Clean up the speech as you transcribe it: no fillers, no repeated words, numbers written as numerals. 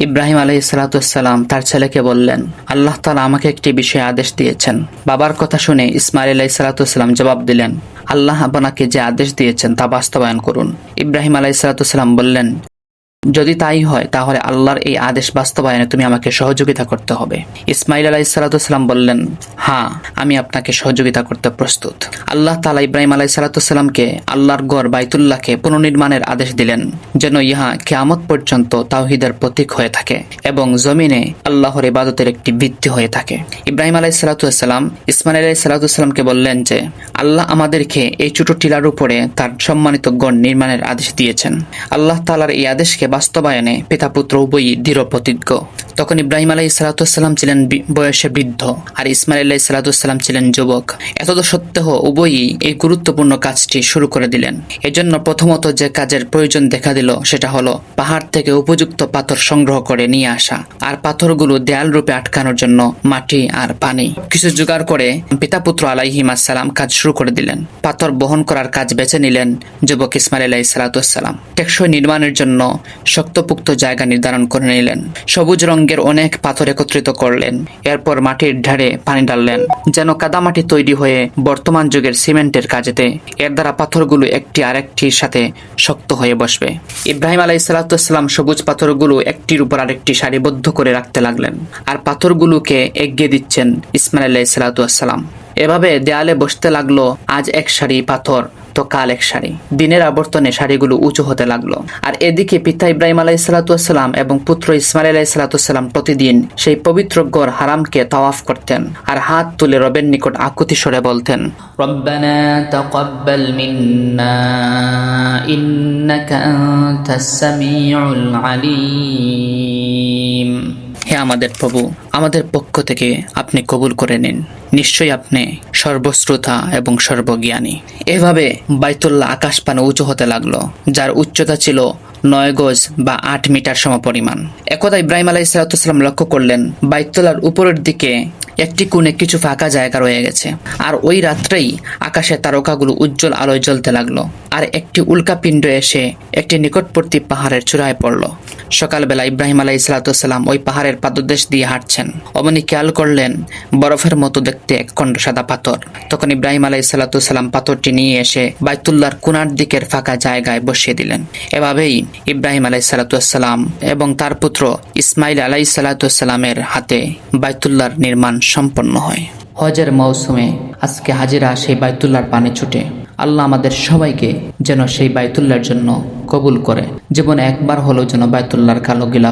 ইব্রাহিম আলাইহিসসালাম তার ছেলেকে বললেন, আল্লাহ তাআলা আমাকে একটি বিষয়ে আদেশ দিয়েছেন। বাবার কথা শুনে ইসমাইল আলাইহিসসালাম জবাব দিলেন, আল্লাহ আপনাকে যে আদেশ দিয়েছেন তা বাস্তবায়ন করুন। ইব্রাহিম আলাইহিসসালাম বললেন, যদি তাই হয় তাহলে আল্লাহর এই আদেশ বাস্তবায়নে তুমি আমাকে সহযোগিতা করতে হবে। ইসমাইল আলাইহিসসালাম বললেন, হ্যাঁ, আমি আপনাকে সহযোগিতা করতে প্রস্তুত। আল্লাহ তাআলা ইব্রাহিম আলাইহিসসালামকে আল্লাহর ঘর বাইতুল্লাহকে পুনর্নির্মাণের আদেশ দিলেন, যেন ইহা কিয়ামত পর্যন্ত তাওহীদের প্রতীক হয়ে থাকে এবং জমিনে আল্লাহর ইবাদতের একটি ভিত্তি হয়ে থাকে। ইব্রাহিম আলাইহিসসালাম ইসমাইল আলাইহিসসালামকে বললেন যে, আল্লাহ আমাদেরকে এই ছোট টিলার উপরে তার সম্মানিত গড় নির্মাণের আদেশ দিয়েছেন। আল্লাহ তাআলার এই আদেশকে বাস্তবায়নে পিতা পুত্র উভয়ই দৃঢ় প্রতিজ্ঞ। তখন ইব্রাহিম আলাইহিসসালাম ছিলেন বয়সে বৃদ্ধ আর ইসমাইল আলাইহিসসালাম ছিলেন যুবক। এতদ সত্ত্বেও উভয়ই এই গুরুত্বপূর্ণ কাজটি শুরু করে দিলেন। এজন্য প্রথমত যে কাজের প্রয়োজন দেখা দিল সেটা হলো পাহাড় থেকে উপযুক্ত পাথর সংগ্রহ করে নিয়ে আসা, আর পাথরগুলো দেয়াল রূপে আটকানোর জন্য মাটি আর পানি কিছু জোগাড় করে পিতা পুত্র আলাইহিসসালাম কাজ শুরু করে দিলেন। পাথর বহন করার কাজ বেছে নিলেন যুবক ইসমাইল আলাইহিসসালাম। টেকসই নির্মাণের জন্য শক্তপোক্ত জায়গা নির্ধারণ করে নিলেন। সবুজ রঙের অনেক পাথর একত্রিত করলেন। এরপর মাটির ঢালে পানি ঢাললেন, যেন কাদামাটি তৈরি হয়ে বর্তমান যুগের সিমেন্টের কাজেতে এর দ্বারা পাথরগুলো একটি আরেকটির সাথে শক্ত হয়ে বসবে। ইব্রাহিম আলাইহিসসালাম সবুজ পাথরগুলো একটির উপর আরেকটি সারিবদ্ধ করে রাখতে লাগলেন, আর পাথরগুলোকে এগিয়ে দিচ্ছেন ইসমাইল আলাইহিসসালাম। এভাবে দেয়ালে বসতে লাগলো আজ এক সারি পাথর তো কাল এক সারি। দিনের আবর্তনে সারিগুলো উঁচু হতে লাগলো। আর এদিকে পিতা ইব্রাহিম আলাইহিসসালাম এবং পুত্র ইসমাইল আলাইহিসসালাম প্রতিদিন সেই পবিত্র গড় হারামকে তাওয়াফ করতেন আর হাত তুলে রবের নিকট আকুতি স্বরে বলতেন, রব্বানা তাকাব্বাল মিন্না ইন্নাকা আনতাস সামিউল আলিম। হে আমাদের প্রভু, আমাদের পক্ষ থেকে আপনি কবুল করে নিন, নিশ্চয়ই আপনি সর্বশ্রোতা এবং সর্বজ্ঞানী। এভাবে বাইতুল্লাহ আকাশপানে উঁচু হতে লাগলো, যার উচ্চতা ছিল 9 গজ বা 8 মিটার সমপরিমাণ। একদা ইব্রাহিম আলাইহিসসালাম লক্ষ্য করলেন বাইতুল্লাহর উপরের দিকে একটি কোণে কিছু ফাঁকা জায়গা রয়ে গেছে। আর ওই রাত্রেই আকাশে তারকাগুলো উজ্জ্বল আলোয় জ্বলতে লাগলো, আর একটি উল্কাপিণ্ড এসে একটি নিকটবর্তী পাহাড়ের চূড়ায় পড়ল। সকালবেলা ইব্রাহিম আলাইহিসসালাম ওই পাহাড়ের পাদদেশ দিয়ে হাঁটছেন, অমনি খেয়াল করলেন বরফের মতো দেখতে এক খণ্ড সাদা পাথর। তখন ইব্রাহিম আলাইহিসসালাম পাথরটি নিয়ে এসে বাইতুল্লাহর কোণার দিকের ফাঁকা জায়গায় বসিয়ে দিলেন। এভাবেই ইব্রাহিম আলাইহিসসালাম এবং তার পুত্র ইসমাইল আলাইহিসসালামের হাতে বাইতুল্লাহর নির্মাণ সম্পন্ন হয়। হজের মৌসুমে আজকে হাজিরা সেই বাইতুল্লাহর পানে ছুটে। আল্লাহ আমাদের সবাইকে যেন সেই বাইতুল্লাহর জন্য কবুল করে। জীবনে একবার হলেও যেন বাইতুল্লাহর কালো গিলাফ